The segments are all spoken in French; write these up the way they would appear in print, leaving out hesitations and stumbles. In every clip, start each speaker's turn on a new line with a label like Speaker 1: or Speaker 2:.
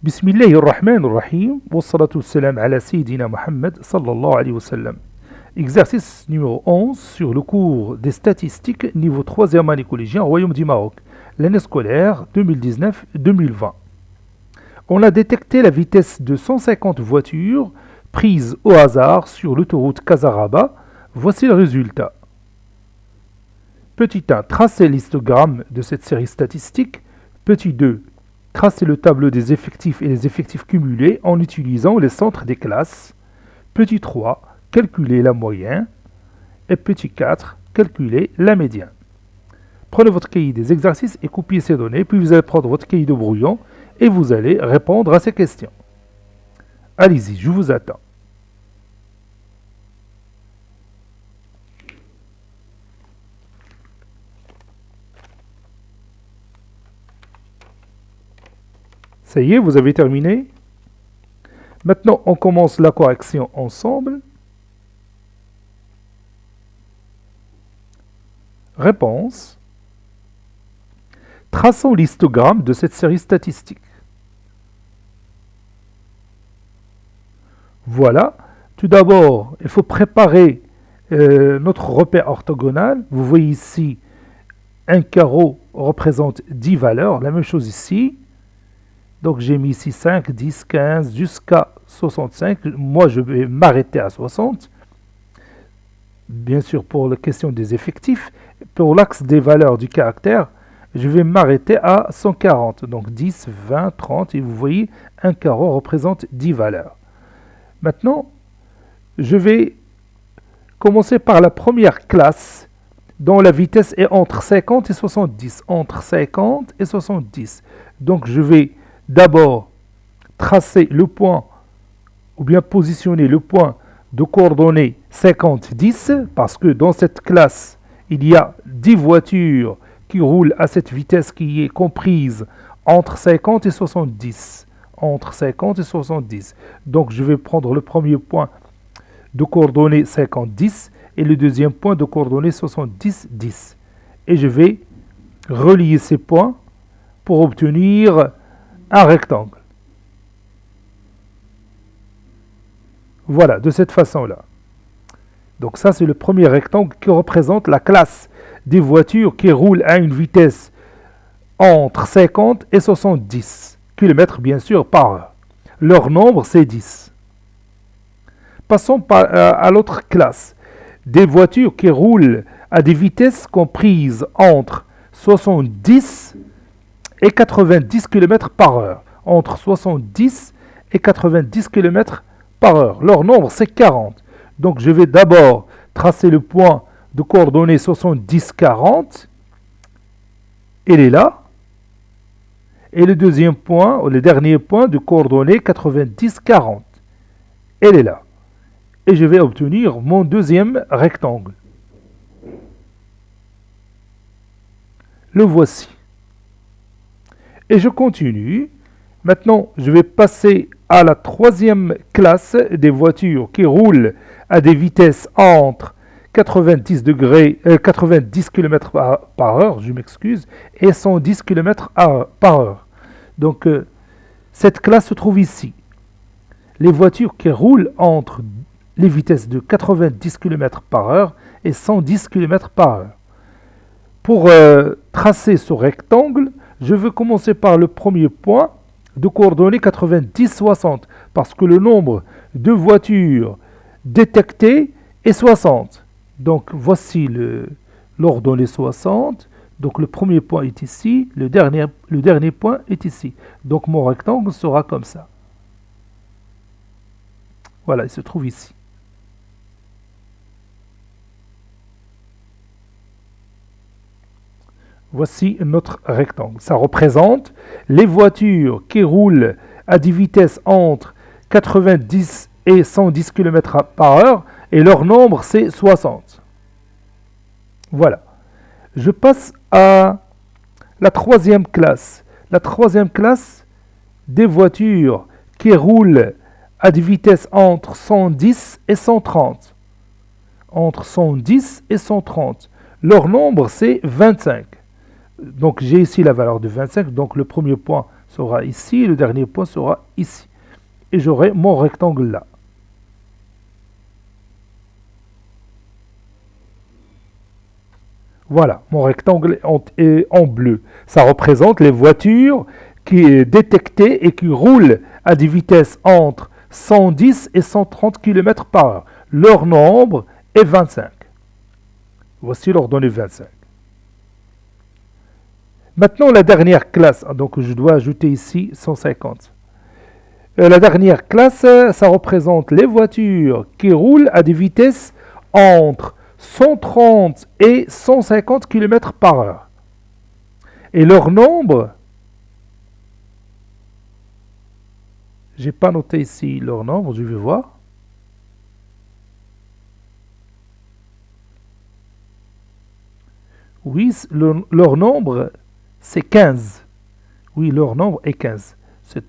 Speaker 1: بسم الله الرحمن الرحيم والصلاة والسلام على سيدنا Muhammad sallallahu alayhi wa sallam. Exercice numéro 11 sur le cours des statistiques niveau 3e année collégien au Royaume du Maroc, l'année scolaire 2019-2020. On a détecté la vitesse de 150 voitures prises au hasard sur l'autoroute Casaraba. Voici le résultat. Petit 1. Tracez l'histogramme de cette série statistique. Petit 2. Tracez le tableau des effectifs et les effectifs cumulés en utilisant les centres des classes. Petit 3. Calculez la moyenne. Et petit 4. Calculez la médiane. Prenez votre cahier des exercices et copiez ces données, puis vous allez prendre votre cahier de brouillon et vous allez répondre à ces questions. Allez-y, je vous attends. Ça y est, vous avez terminé. Maintenant, on commence la correction ensemble. Réponse. Traçons l'histogramme de cette série statistique. Voilà. Tout d'abord, il faut préparer notre repère orthogonal. Vous voyez ici, un carreau représente 10 valeurs. La même chose ici. Donc j'ai mis ici 5, 10, 15, jusqu'à 65. Moi, je vais m'arrêter à 60. Bien sûr, pour la question des effectifs. Pour l'axe des valeurs du caractère, je vais m'arrêter à 140. Donc 10, 20, 30. Et vous voyez, un carreau représente 10 valeurs. Maintenant, je vais commencer par la première classe, dont la vitesse est entre 50 et 70. Entre 50 et 70. Donc je vais d'abord tracer le point, ou bien positionner le point de coordonnées 50-10, parce que dans cette classe, il y a 10 voitures qui roulent à cette vitesse qui est comprise entre 50 et 70. Entre 50 et 70. Donc je vais prendre le premier point de coordonnées 50-10 et le deuxième point de coordonnées 70-10. Et je vais relier ces points pour obtenir un rectangle. Voilà, de cette façon-là. Donc ça, c'est le premier rectangle qui représente la classe des voitures qui roulent à une vitesse entre 50 et 70 km, bien sûr, par heure. Leur nombre, c'est 10. Passons à l'autre classe. Des voitures qui roulent à des vitesses comprises entre 70 et 90 km par heure. Entre 70 et 90 km par heure. Leur nombre, c'est 40. Donc, je vais d'abord tracer le point de coordonnées 70-40. Il est là. Et le deuxième point, ou le dernier point de coordonnées 90-40. Il est là. Et je vais obtenir mon deuxième rectangle. Le voici. Et je continue. Maintenant, je vais passer à la troisième classe des voitures qui roulent à des vitesses entre 90 km par heure, je m'excuse, et 110 km par heure. Donc, cette classe se trouve ici. Les voitures qui roulent entre les vitesses de 90 km par heure et 110 km par heure. Pour tracer ce rectangle, je veux commencer par le premier point de coordonnées 90-60, parce que le nombre de voitures détectées est 60. Donc voici l'ordonnée 60. Donc le premier point est ici, le dernier point est ici. Donc mon rectangle sera comme ça. Voilà, il se trouve ici. Voici notre rectangle. Ça représente les voitures qui roulent à des vitesses entre 90 et 110 km par heure et leur nombre c'est 60. Voilà. Je passe à la troisième classe. La troisième classe des voitures qui roulent à des vitesses entre 110 et 130. Entre 110 et 130. Leur nombre c'est 25. Donc j'ai ici la valeur de 25, donc le premier point sera ici, le dernier point sera ici. Et j'aurai mon rectangle là. Voilà, mon rectangle est en bleu. Ça représente les voitures qui sont détectées et qui roulent à des vitesses entre 110 et 130 km par heure. Leur nombre est 25. Voici l'ordonnée 25. Maintenant, la dernière classe. Donc, je dois ajouter ici 150. La dernière classe, ça représente les voitures qui roulent à des vitesses entre 130 et 150 km par heure. Et leur nombre, j'ai pas noté ici leur nombre, je vais voir. Oui, leur nombre, c'est 15. Oui, leur nombre est 15.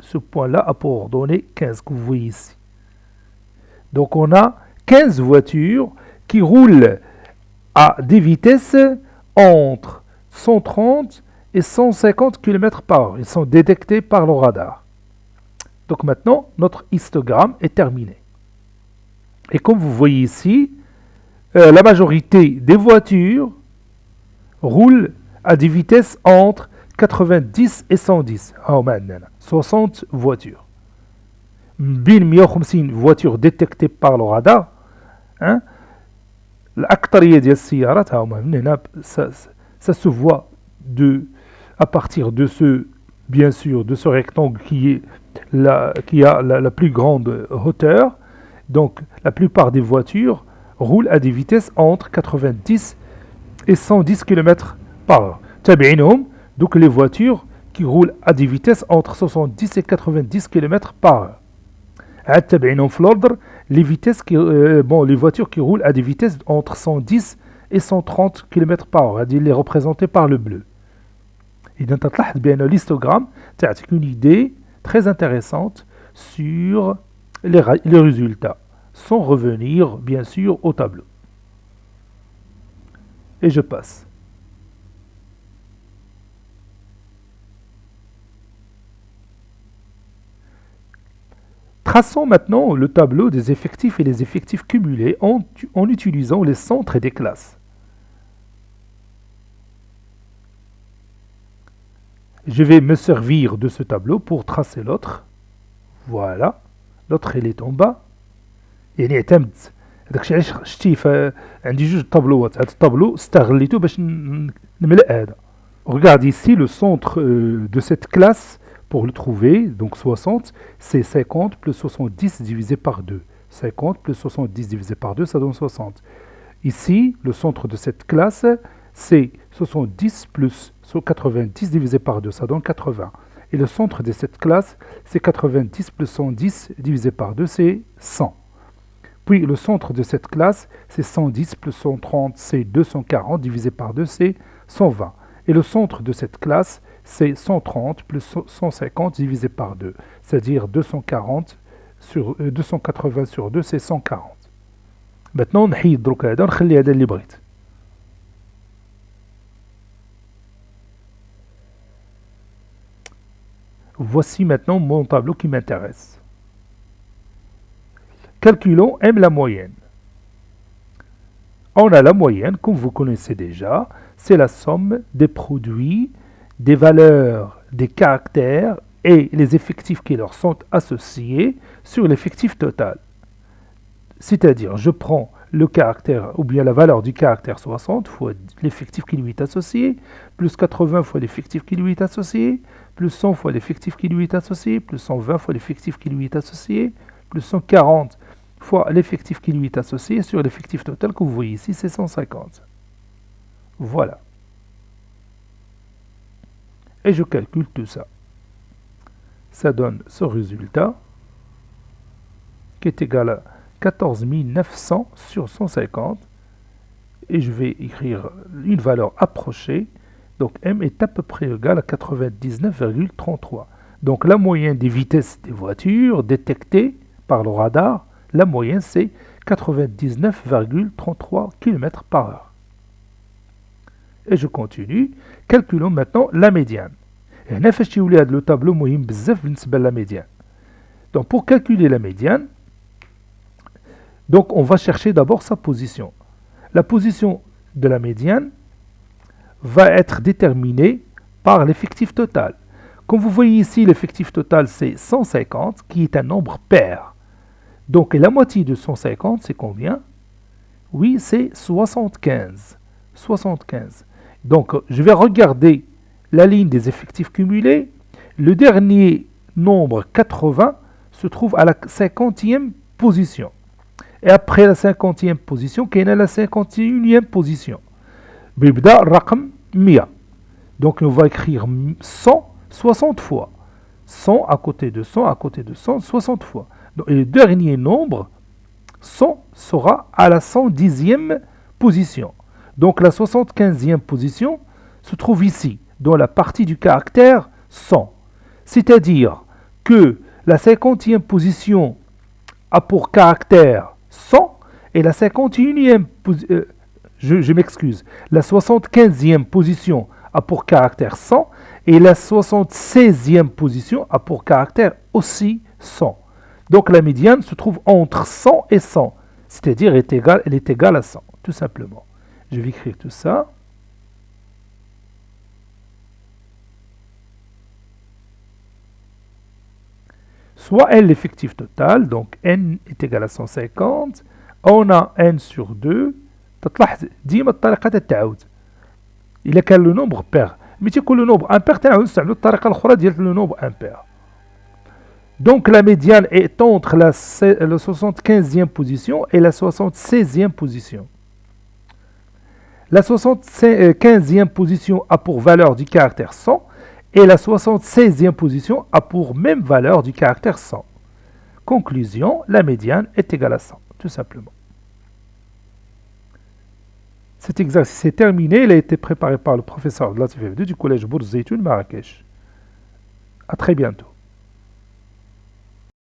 Speaker 1: Ce point-là a pour ordonnée 15 que vous voyez ici. Donc on a 15 voitures qui roulent à des vitesses entre 130 et 150 km par heure. Ils sont détectés par le radar. Donc maintenant, notre histogramme est terminé. Et comme vous voyez ici, la majorité des voitures roulent à des vitesses entre 90 et 110. 60 voitures. 150 voitures détectées par le radar. Hein? الأكثرية ديال السيارات ها هما من هنا ça se voit à partir de ce bien sûr de ce rectangle qui a la plus grande hauteur. Donc la plupart des voitures roulent à des vitesses entre 90 et 110 km par heure. تابعينهم donc les voitures qui roulent à des vitesses entre 70 et 90 km par heure. تابعينهم في l'ordre les voitures qui roulent à des vitesses entre 110 et 130 km par heure, هذه اللي représentées par le bleu. إذا تلاحظ بأن l'histogramme تعطيك une idée très intéressante sur les résultats, sans revenir bien sûr au tableau. Et je passe. Traçons maintenant le tableau des effectifs et les effectifs cumulés en utilisant les centres des classes. Je vais me servir de ce tableau pour tracer l'autre. Voilà. L'autre, il est en bas. يعني اعتمدت داكشي علاش شتي عندي جوج طابلوات. هذا الطابلو استغليته باش نملأ هذا. Regarde ici le centre de cette classe. Pour le trouver, donc 60, c'est 50 plus 70 divisé par 2. 50 plus 70 divisé par 2, ça donne 60. Ici, le centre de cette classe, c'est 70 plus 90 divisé par 2, ça donne 80. Et le centre de cette classe, c'est 90 plus 110 divisé par 2, c'est 100. Puis le centre de cette classe, c'est 110 plus 130, c'est 240 divisé par 2, c'est 120. Et le centre de cette classe, c'est 130 plus 150 divisé par 2, c'est-à-dire 280 sur 2, c'est 140. Maintenant, نحيد دروك هذا ونخلي هذا اللي بغيت. Voici maintenant mon tableau qui m'intéresse. Calculons M la moyenne. On a la moyenne, comme vous connaissez déjà, c'est la somme des produits, des valeurs, des caractères et les effectifs qui leur sont associés sur l'effectif total. C'est-à-dire, je prends le caractère ou bien la valeur du caractère 60 fois l'effectif qui lui est associé, plus 80 fois l'effectif qui lui est associé, plus 100 fois l'effectif qui lui est associé, plus 120 fois l'effectif qui lui est associé, plus 140 fois l'effectif qui lui est associé sur l'effectif total que vous voyez ici, c'est 150. Voilà. Et je calcule tout ça. Ça donne ce résultat qui est égal à 14 900 sur 150. Et je vais écrire une valeur approchée. Donc M est à peu près égal à 99,33. Donc la moyenne des vitesses des voitures détectées par le radar, la moyenne c'est 99,33 km par heure. Et je continue. Calculons maintenant la médiane. هنا فاش تيولي هذا لو طابلو مهم بزاف بالنسبة لا médiane. Donc pour calculer la médiane, donc on va chercher d'abord sa position. La position de la médiane va être déterminée par l'effectif total. Comme vous voyez ici, l'effectif total c'est 150 qui est un nombre pair. Donc la moitié de 150 c'est combien? Oui, c'est 75. 75. Donc je vais regarder la ligne des effectifs cumulés. Le dernier nombre 80 se trouve à la 50e position. Et après la 50e position, il y a la 51e position. بيبدأ الرقم 100. Donc on va écrire 100 60 fois. 100 à côté de 100 à côté de 100, 60 fois. Donc, et le dernier nombre, 100, sera à la 110e position. Donc la 75e position se trouve ici, dans la partie du caractère 100. C'est-à-dire que la 50e position a pour caractère 100 et la 51e position, je m'excuse, la 75e position a pour caractère 100 et la 76e position a pour caractère aussi 100. Donc la médiane se trouve entre 100 et 100, c'est-à-dire elle est égale à 100, tout simplement. Je vais écrire tout ça. Soit n l'effectif total, donc n est égal à 150, on a n sur 2, تلاحظ ديما الطريقة تتعاود. إلا كان لو نومبر بير، ملي تيكون لو نومبر امبير تنعاود نستعملو الطريقة الأخرى ديال لو نومبر امبير. Donc la médiane est entre la 75e position et la 76e position. La 75e position a pour valeur du caractère 100 et la 76e position a pour même valeur du caractère 100. Conclusion, la médiane est égale à 100, tout simplement. Cet exercice est terminé, il a été préparé par le professeur Latif F2 du collège Bourz Zeytoun Marrakech. À très bientôt.